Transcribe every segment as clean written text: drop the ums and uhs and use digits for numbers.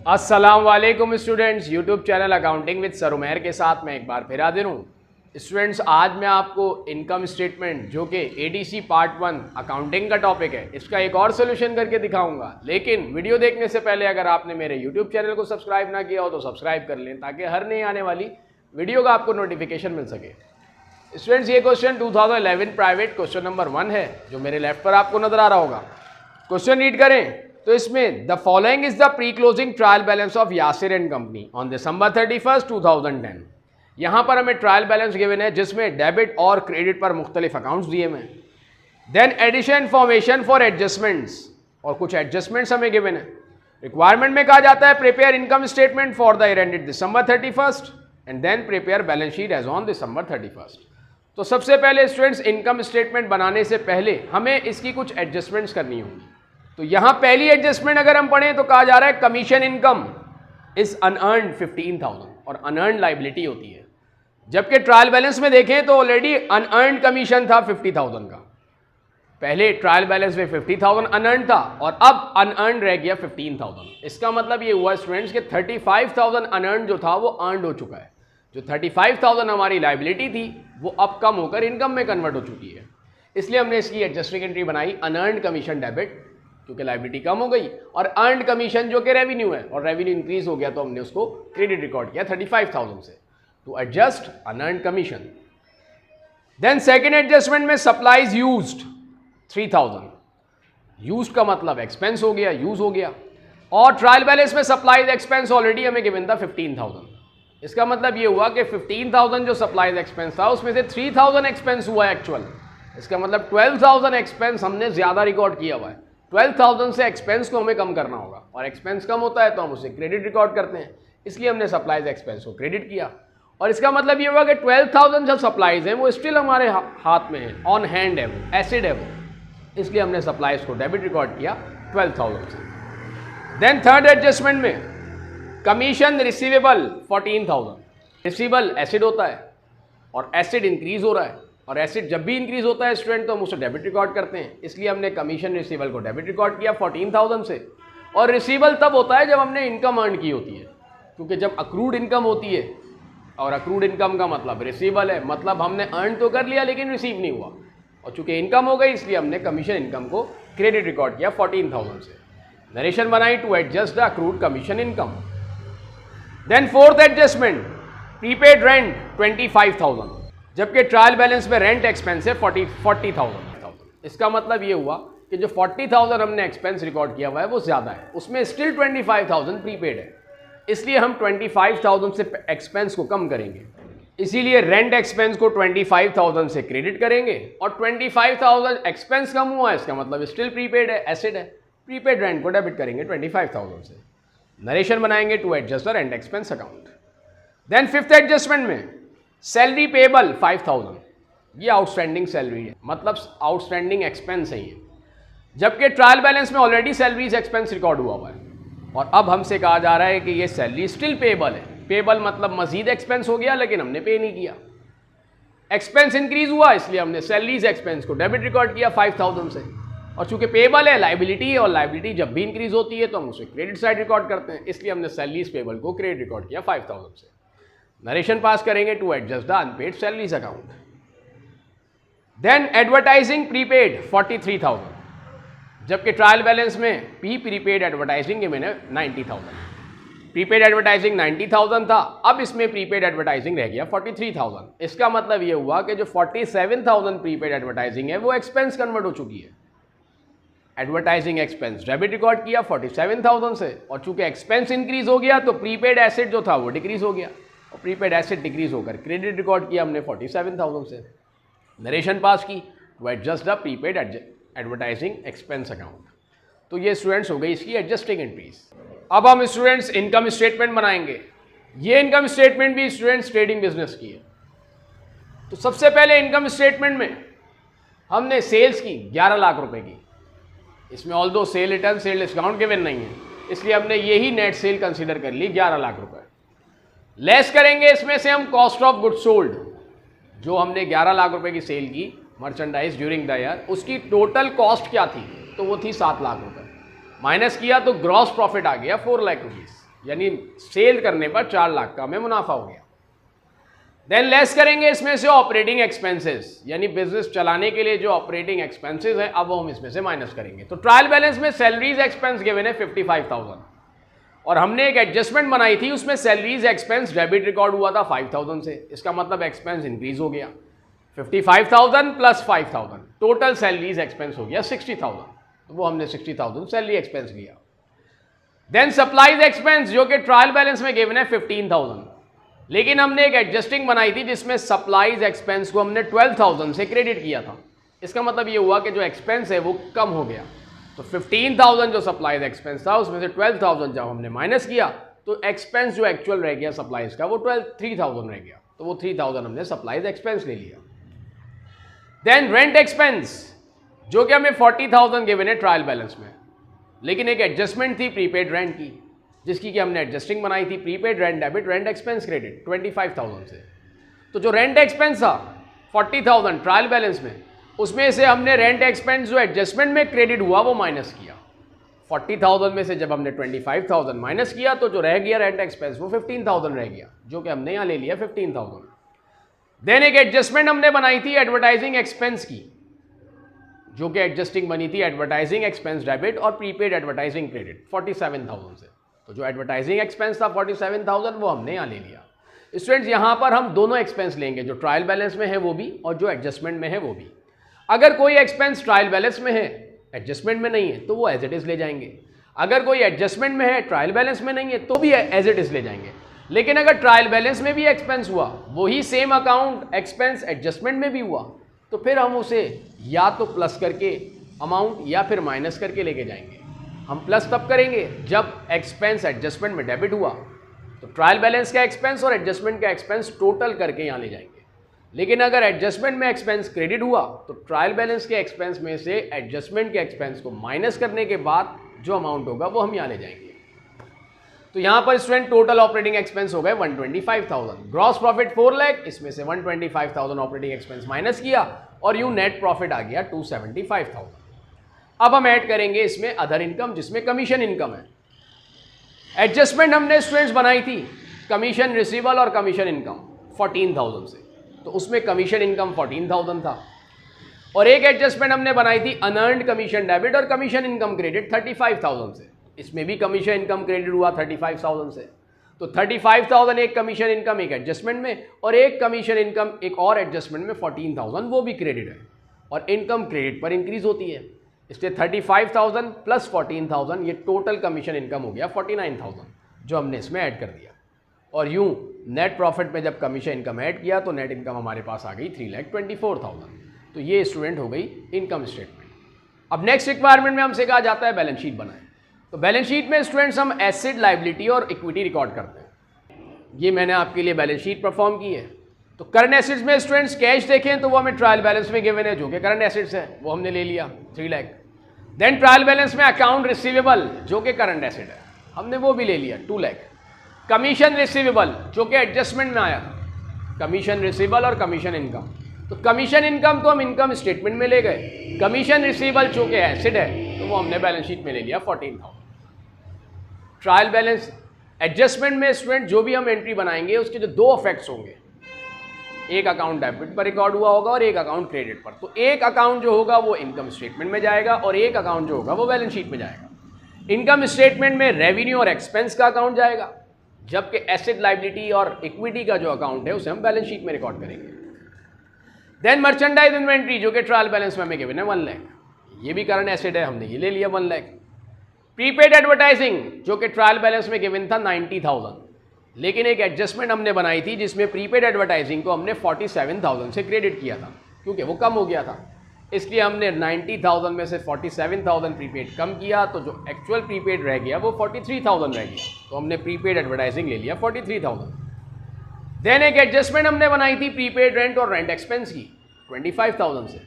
अस्सलाम वालेकुम students, YouTube channel accounting with sir Umair के साथ मैं एक बार फिर हाजिर हूँ। स्टूडेंट्स, आज मैं आपको इनकम स्टेटमेंट जो कि एडीसी पार्ट 1 अकाउंटिंग का टॉपिक है, इसका एक और सोल्यूशन करके दिखाऊंगा। लेकिन वीडियो देखने से पहले अगर आपने मेरे यूट्यूब चैनल को सब्सक्राइब ना किया हो तो सब्सक्राइब कर लें, ताकि हर नई आने वाली वीडियो का आपको नोटिफिकेशन मिल सके। स्टूडेंट्स, ये क्वेश्चन 2011 प्राइवेट क्वेश्चन नंबर 1 है, जो मेरे लेफ्ट पर आपको नजर आ रहा होगा। क्वेश्चन रीड करें तो इसमें the following is the pre closing trial balance of Yasir and company on December 31, 2010। यहां पर हमें ट्रायल बैलेंस गिवन है जिसमें डेबिट और क्रेडिट पर मुख्तलिफ अकाउंट्स दिए हुए हैं। Then addition information for adjustments, और कुछ एडजस्टमेंट्स हमें गिवन है। रिक्वायरमेंट में कहा जाता है prepare income statement for the year ended December 31 and then prepare balance sheet as on December 31। तो सबसे पहले स्टूडेंट्स, इनकम स्टेटमेंट बनाने से पहले हमें इसकी कुछ एडजस्टमेंट्स करनी होगी। तो यहां पहली एडजस्टमेंट अगर हम पढ़ें तो कहा जा रहा है कमीशन इनकम इज अनअर्न्ड 15,000, और अनअर्न्ड लाइबिलिटी होती है। जबकि ट्रायल बैलेंस में देखें तो ऑलरेडी अनअर्न्ड कमीशन था 50,000 का। पहले ट्रायल बैलेंस में 50,000 अनअर्न्ड था और अब अनअर्न्ड रह गया 15,000। इसका मतलब ये हुआ स्टूडेंट्स कि 35,000 अनअर्न्ड जो था वो अर्नड हो चुका है। जो 35,000 हमारी लाइबिलिटी थी वो अब कम होकर इनकम में कन्वर्ट हो चुकी है। इसलिए हमने इसकी एडजस्टिंग एंट्री बनाई अनअर्न्ड कमीशन डेबिट, क्योंकि लाइबिलिटी कम हो गई, और अर्नड कमीशन जो कि रेवेन्यू है, और रेवेन्यू इंक्रीज हो गया तो हमने उसको क्रेडिट रिकॉर्ड किया 35,000 से, to adjust unearned commission. Then second adjustment में सप्लाईज यूज्ड 3,000। यूज्ड का मतलब एक्सपेंस हो गया, यूज हो गया, और ट्रायल बैलेंस में सप्लाईज एक्सपेंस ऑलरेडी हमें गिवन था 15,000। इसका मतलब ये हुआ कि 15,000 जो सप्लाईज एक्सपेंस था उसमें से 3,000 एक्सपेंस हुआ एक्चुअल। इसका मतलब 12,000 एक्सपेंस हमने ज्यादा रिकॉर्ड किया हुआ है। 12,000 से एक्सपेंस को हमें कम करना होगा, और एक्सपेंस कम होता है तो हम उसे क्रेडिट रिकॉर्ड करते हैं, इसलिए हमने सप्लाईज एक्सपेंस को क्रेडिट किया। और इसका मतलब ये हुआ कि 12,000 जो सप्लाईज हैं वो स्टिल हमारे हाथ में है, ऑन हैंड है, वो एसिड है वो, इसलिए हमने सप्लाईज को डेबिट रिकॉर्ड किया 12,000 से। देन थर्ड एडजस्टमेंट में कमीशन रिसीवेबल 14,000। रिसीवेबल एसिड होता है और एसिड इंक्रीज हो रहा है, और एसिड जब भी इंक्रीज होता है स्टूडेंट तो हम उसे डेबिट रिकॉर्ड करते हैं, इसलिए हमने कमीशन रिसीवेबल को डेबिट रिकॉर्ड किया 14,000 से। और रिसीवेबल तब होता है जब हमने इनकम अर्न की होती है, क्योंकि जब अक्रूड इनकम होती है, और अक्रूड इनकम का मतलब रिसीवेबल है, मतलब हमने अर्न तो कर लिया लेकिन रिसीव नहीं हुआ, और चूंकि इनकम हो गई इसलिए हमने कमीशन इनकम को क्रेडिट रिकॉर्ड किया 14,000 से। नरेशन बनाई to adjust the accrued commission income. Then fourth adjustment prepaid rent 25,000, जबकि ट्रायल बैलेंस में रेंट एक्सपेंस है 40,000। इसका मतलब ये हुआ कि जो 40,000 हमने एक्सपेंस रिकॉर्ड किया हुआ है वो ज़्यादा है, उसमें स्टिल 25,000 प्रीपेड है, इसलिए हम 25,000 से एक्सपेंस को कम करेंगे। इसीलिए रेंट एक्सपेंस को 25,000 से क्रेडिट करेंगे, और 25,000 एक्सपेंस कम हुआ है, इसका मतलब स्टिल प्रीपेड है, एसिड है, प्रीपेड रेंट को डेबिट करेंगे 25,000 से। नरेशन बनाएंगे to adjust the rent expense account. Then fifth adjustment में सैलरी पेबल 5,000, ये आउटस्टैंडिंग सैलरी है, मतलब आउटस्टैंडिंग एक्सपेंस है ये, जबकि ट्रायल बैलेंस में ऑलरेडी सैलरीज एक्सपेंस रिकॉर्ड हुआ है, और अब हमसे कहा जा रहा है कि ये सैलरी स्टिल पेबल है। पेबल मतलब मजीद एक्सपेंस हो गया लेकिन हमने पे नहीं किया, एक्सपेंस इंक्रीज हुआ इसलिए हमने सैलरीज एक्सपेंस को डेबिट रिकॉर्ड किया 5,000 से, और चूंकि पेबल है लाइबिलिटी है, और लाइबिलिटी जब भी इंक्रीज होती है तो हम उसे क्रेडिट साइड रिकॉर्ड करते हैं, इसलिए हमने सैलरीज पेबल को क्रेडिट रिकॉर्ड किया 5,000 से। नरेशन पास करेंगे to adjust the unpaid salaries account. Then advertising prepaid 43,000, जबकि ट्रायल बैलेंस में प्रीपेड एडवर्टाइजिंग के मैंने 90,000। प्रीपेड एडवर्टाइजिंग 90,000 था, अब इसमें प्रीपेड एडवर्टाइजिंग रह गया 43,000। इसका मतलब ये हुआ कि जो 47,000 प्रीपेड एडवर्टाइजिंग है वो एक्सपेंस कन्वर्ट हो चुकी है। एडवर्टाइजिंग एक्सपेंस डेबिट रिकॉर्ड किया 47,000 से, और चूंकि एक्सपेंस इंक्रीज हो गया तो प्रीपेड एसिड जो था वो डिक्रीज हो गया, और प्रीपेड एसिड डिक्रीज होकर क्रेडिट रिकॉर्ड किया हमने 47,000 से। नरेशन पास की to adjust the prepaid advertising expense account. तो ये स्टूडेंट्स हो गई इसकी एडजस्टिंग एंट्रीज। अब हम स्टूडेंट्स इनकम स्टेटमेंट बनाएंगे। ये इनकम स्टेटमेंट भी स्टूडेंट्स ट्रेडिंग बिजनेस की है। तो सबसे पहले इनकम स्टेटमेंट में हमने सेल्स की 11 लाख रुपए की, इसमें ऑल दो cell return sale discount given नहीं है, इसलिए हमने यही नेट सेल कंसीडर कर ली 11 लाख रुपए। लेस करेंगे इसमें से हम कॉस्ट ऑफ गुड सोल्ड, जो हमने 11 लाख रुपए की सेल की मर्चेंडाइज ड्यूरिंग द ईयर, उसकी टोटल कॉस्ट क्या थी, तो वो थी 7 लाख रुपए। माइनस किया तो ग्रॉस प्रॉफिट आ गया 4 लाख रुपीस। यानी सेल करने पर 4 लाख का हमें मुनाफा हो गया। देन लेस करेंगे इसमें से ऑपरेटिंग एक्सपेंसेस, यानी बिजनेस चलाने के लिए जो ऑपरेटिंग एक्सपेंसेस हैं अब वो हम इसमें से माइनस करेंगे। तो ट्रायल बैलेंस में सैलरीज एक्सपेंस गिवन है 55,000 और हमने एक एडजस्टमेंट बनाई थी, उसमें सैलरीज एक्सपेंस डेबिट रिकॉर्ड हुआ था 5,000 से, इसका मतलब एक्सपेंस इंक्रीज हो गया। 55,000 प्लस 5,000 टोटल सैलरीज एक्सपेंस हो गया 60,000, तो वो हमने 60,000 सैलरी एक्सपेंस लिया। देन सप्लाईज एक्सपेंस जो कि ट्रायल बैलेंस में गिवन है 15,000, लेकिन हमने एक एडजस्टिंग बनाई थी जिसमें सप्लाईज एक्सपेंस को हमने 12,000 से क्रेडिट किया था। इसका मतलब ये हुआ कि जो एक्सपेंस है वो कम हो गया। तो 15,000 जो सप्लाईज एक्सपेंस था उसमें से 12,000 जब हमने माइनस किया तो एक्सपेंस जो एक्चुअल रह गया सप्लाईज का वो 3,000 रह गया, तो वो 3,000 हमने सप्लाईज एक्सपेंस ले लिया। देन रेंट एक्सपेंस जो कि हमें 40,000 गिवन है ट्रायल बैलेंस में, लेकिन एक एडजस्टमेंट थी प्रीपेड रेंट की जिसकी कि हमने एडजस्टिंग बनाई थी, prepaid rent debit rent expense credit 25,000 से। तो जो रेंट एक्सपेंस था 40,000 ट्रायल बैलेंस में, उसमें से हमने रेंट एक्सपेंस जो एडजस्टमेंट में क्रेडिट हुआ वो माइनस किया। 40,000 में से जब हमने 25,000 माइनस किया तो जो रह गया रेंट एक्सपेंस वो 15,000 रह गया, जो कि हमने यहाँ ले लिया 15,000। देन एक एडजस्टमेंट हमने बनाई थी एडवर्टाइजिंग एक्सपेंस की, जो कि एडजस्टिंग बनी थी एडवर्टाइजिंग एक्सपेंस डेबिट और प्रीपेड एडवर्टाइजिंग क्रेडिट 47,000 से। तो जो एडवर्टाइजिंग एक्सपेंस था 47,000 वो हमने यहाँ ले लिया। स्टूडेंट्स यहाँ पर हम दोनों एक्सपेंस लेंगे, जो ट्रायल बैलेंस में है वो भी और जो एडजस्टमेंट में है वो भी। अगर कोई एक्सपेंस ट्रायल बैलेंस में है एडजस्टमेंट में नहीं है तो वो एज इट इज ले जाएंगे, अगर कोई एडजस्टमेंट में है ट्रायल बैलेंस में नहीं है तो भी एज इट इज ले जाएंगे। लेकिन अगर ट्रायल बैलेंस में भी एक्सपेंस हुआ, वही सेम अकाउंट एक्सपेंस एडजस्टमेंट में भी हुआ, तो फिर हम उसे या तो प्लस करके अमाउंट या फिर माइनस करके लेके जाएंगे। हम प्लस तब करेंगे जब एक्सपेंस एडजस्टमेंट में डेबिट हुआ, तो ट्रायल बैलेंस का एक्सपेंस और एडजस्टमेंट का एक्सपेंस टोटल करके यहाँ ले जाएंगे। लेकिन अगर एडजस्टमेंट में एक्सपेंस क्रेडिट हुआ तो ट्रायल बैलेंस के एक्सपेंस में से एडजस्टमेंट के एक्सपेंस को माइनस करने के बाद जो अमाउंट होगा वो हम यहाँ ले जाएंगे। तो यहाँ पर स्टूडेंट टोटल ऑपरेटिंग एक्सपेंस हो गए 125,000, ग्रॉस प्रॉफिट 4 लाख, इसमें से 125,000 ऑपरेटिंग एक्सपेंस माइनस किया और यूँ नेट प्रॉफिट आ गया 275,000। अब हम ऐड करेंगे इसमें अदर इनकम जिसमें कमीशन इनकम है। एडजस्टमेंट हमने स्टूडेंट्स बनाई थी कमीशन रिसीवेबल और कमीशन इनकम 14,000 से, तो उसमें कमीशन इनकम 14,000 था। और एक एडजस्टमेंट हमने बनाई थी अनअर्न्ड कमीशन डेबिट और कमीशन इनकम क्रेडिट 35,000 से, इसमें भी कमीशन इनकम क्रेडिट हुआ 35,000 से। तो 35,000 एक कमीशन इनकम एक एडजस्टमेंट में और एक कमीशन इनकम एक और एडजस्टमेंट में 14,000 वो भी क्रेडिट है और इनकम क्रेडिट पर इंक्रीज होती है, इसलिए 35,000 प्लस 14,000 ये टोटल कमीशन इनकम हो गया 49,000 जो हमने इसमें ऐड कर दिया। और यूँ नेट प्रॉफिट में जब कमीशन इनकम ऐड किया तो नेट इनकम हमारे पास आ गई 3,24,000। तो ये स्टूडेंट हो गई इनकम स्टेटमेंट। अब नेक्स्ट रिक्वायरमेंट में हमसे कहा जाता है बैलेंस शीट बनाएं। तो बैलेंस शीट में स्टूडेंट्स हम एसेट, लायबिलिटी और इक्विटी रिकॉर्ड करते हैं। ये मैंने आपके लिए बैलेंस शीट परफॉर्म की है। तो करंट एसेट्स में स्टूडेंट्स कैश देखें तो वो हमें ट्रायल बैलेंस में गिवन है, जो कि करंट एसेट्स है, वो हमने ले लिया 3 लाख। देन ट्रायल बैलेंस में अकाउंट रिसीवेबल जो कि करंट एसेट है, हमने वो भी ले लिया 2 लाख। कमीशन रिसीवेबल जो कि एडजस्टमेंट में आया था, कमीशन रिसीवेबल और कमीशन इनकम। तो कमीशन इनकम तो हम इनकम स्टेटमेंट में ले गए, कमीशन रिसीवेबल जो कि एसेट है तो वो हमने बैलेंस शीट में ले लिया 14,000। ट्रायल बैलेंस एडजस्टमेंट में स्टूडेंट जो भी हम एंट्री बनाएंगे उसके जो 2 इफेक्ट्स होंगे, एक अकाउंट डेबिट पर रिकॉर्ड हुआ होगा और एक अकाउंट क्रेडिट पर। तो एक अकाउंट जो होगा वो इनकम स्टेटमेंट में जाएगा और एक अकाउंट जो होगा वो बैलेंस शीट में जाएगा। इनकम स्टेटमेंट में रेवेन्यू और एक्सपेंस का अकाउंट जाएगा, जबकि एसेट, लायबिलिटी और इक्विटी का जो अकाउंट है उसे हम बैलेंस शीट में रिकॉर्ड करेंगे। देन मर्चेंडाइज इन्वेंट्री जो कि ट्रायल बैलेंस में हमें गिवन है 1 लाख, ये भी करंट एसेट है, हमने ये ले लिया 1 लाख। प्रीपेड एडवर्टाइजिंग जो कि ट्रायल बैलेंस में गिवन था 90,000, लेकिन एक एडजस्टमेंट हमने बनाई थी जिसमें प्रीपेड एडवर्टाइजिंग को हमने 47,000 से क्रेडिट किया था, क्योंकि वो कम हो गया था। इसलिए हमने 90,000 में से 47,000 प्रीपेड कम किया, तो जो एक्चुअल प्रीपेड रह गया वो 43,000 रह गया, तो हमने प्रीपेड एडवर्टाइजिंग ले लिया 43,000। देन एक एडजस्टमेंट हमने बनाई थी प्रीपेड रेंट और रेंट एक्सपेंस की 25,000 से।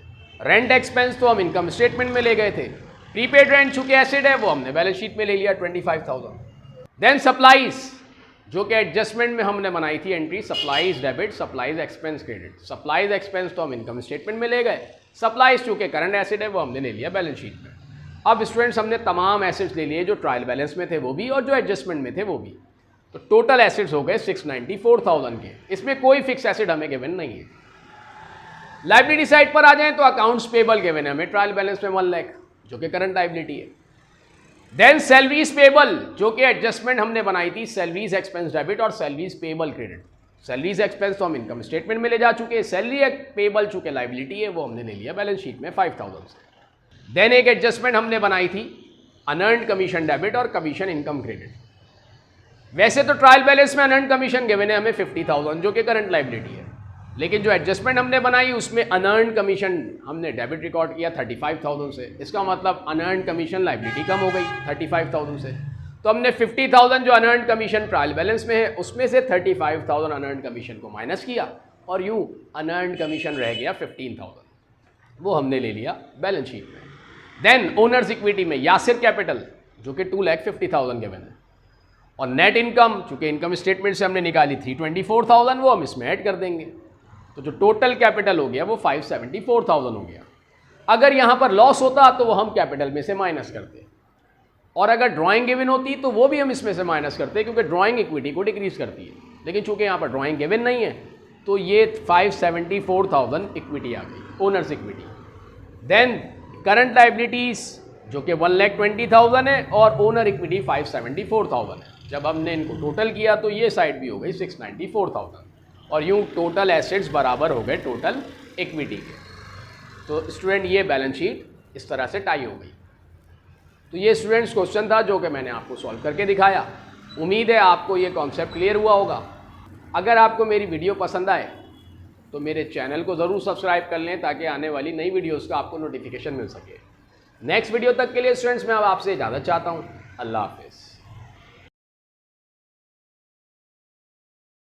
रेंट एक्सपेंस तो हम इनकम स्टेटमेंट में ले गए थे, प्रीपेड रेंट चूंकि एसेट है वो हमने बैलेंस शीट में ले लिया 25,000। देन सप्लाईज जो कि एडजस्टमेंट में हमने बनाई थी entry supplies debit, supplies expense credit. Supplies expense तो हम इनकम स्टेटमेंट में ले गए, सप्लाईज चूंकि करंट एसेट है वो हमने ले लिया बैलेंस शीट में। अब स्टूडेंट्स हमने तमाम एसेट्स ले लिए जो ट्रायल बैलेंस में थे वो भी और जो एडजस्टमेंट में थे वो भी, तो टोटल एसेट्स हो गए 694,000 के। इसमें कोई फिक्स एसेट हमें गिवन नहीं है। लाइबिलिटी साइड पर आ जाएं तो अकाउंट्स पेबल गिवन है हमें ट्रायल बैलेंस में 1 लाख जो कि करंट लाइबिलिटी है। देन सैलरीज पेबल जो कि एडजस्टमेंट हमने बनाई थी, सैलरीज एक्सपेंस डेबिट और salaries payable credit. Salaries expense तो हम इनकम स्टेटमेंट में ले जा चुके हैं, सैलरी पेबल चूंकि लाइबिलिटी है वो हमने ले लिया बैलेंस शीट में 5,000 से। देन एक एडजस्टमेंट हमने बनाई थी अनअर्न्ड कमीशन डेबिट और कमीशन इनकम क्रेडिट। वैसे तो ट्रायल बैलेंस में अनअर्न्ड कमीशन गिवन है हमें 50,000 जो कि करंट लाइबिलिटी है, लेकिन जो एडजस्टमेंट हमने बनाई उसमें अनअर्न्ड कमीशन हमने डेबिट रिकॉर्ड किया 35,000 से। इसका मतलब अनअर्न्ड कमीशन लाइबिलिटी कम हो गई 35,000 से। तो हमने 50,000 जो अनअर्न्ड कमीशन ट्रायल बैलेंस में है उसमें से 35,000 अनअर्न्ड कमीशन को माइनस किया और यूँ अनअर्न्ड कमीशन रह गया 15,000, वो हमने ले लिया बैलेंस शीट में। देन ओनर्स इक्विटी में यासिर कैपिटल जो कि 2,50,000 गिवन है और नेट इनकम चूँकि इनकम स्टेटमेंट से हमने निकाली 324,000 वो हम इसमें ऐड कर देंगे, तो जो टोटल कैपिटल हो गया वो 574,000 हो गया। अगर यहाँ पर लॉस होता तो वो हम कैपिटल में से माइनस करते, और अगर ड्राइंग गिवन होती तो वो भी हम इसमें से माइनस करते क्योंकि ड्राइंग इक्विटी को डिक्रीज करती है, लेकिन चूंकि यहाँ पर ड्राइंग गिवन नहीं है तो ये 574,000 इक्विटी आ गई owners equity. Then current liabilities जो कि 1,20,000 है और ओनर इक्विटी 574,000 है। जब हमने इनको टोटल किया तो ये साइड भी हो गई 694,000 और यूँ टोटल एसेट्स बराबर हो गए टोटल इक्विटी के। तो स्टूडेंट ये बैलेंस शीट इस तरह से टाई हो गई। तो ये स्टूडेंट्स क्वेश्चन था जो कि मैंने आपको सॉल्व करके दिखाया। उम्मीद है आपको ये कॉन्सेप्ट क्लियर हुआ होगा। अगर आपको मेरी वीडियो पसंद आए तो मेरे चैनल को ज़रूर सब्सक्राइब कर लें ताकि आने वाली नई वीडियोस का आपको नोटिफिकेशन मिल सके। नेक्स्ट वीडियो तक के लिए स्टूडेंट्स मैं अब आपसे इजाज़त चाहता हूँ। अल्लाह हाफिज़।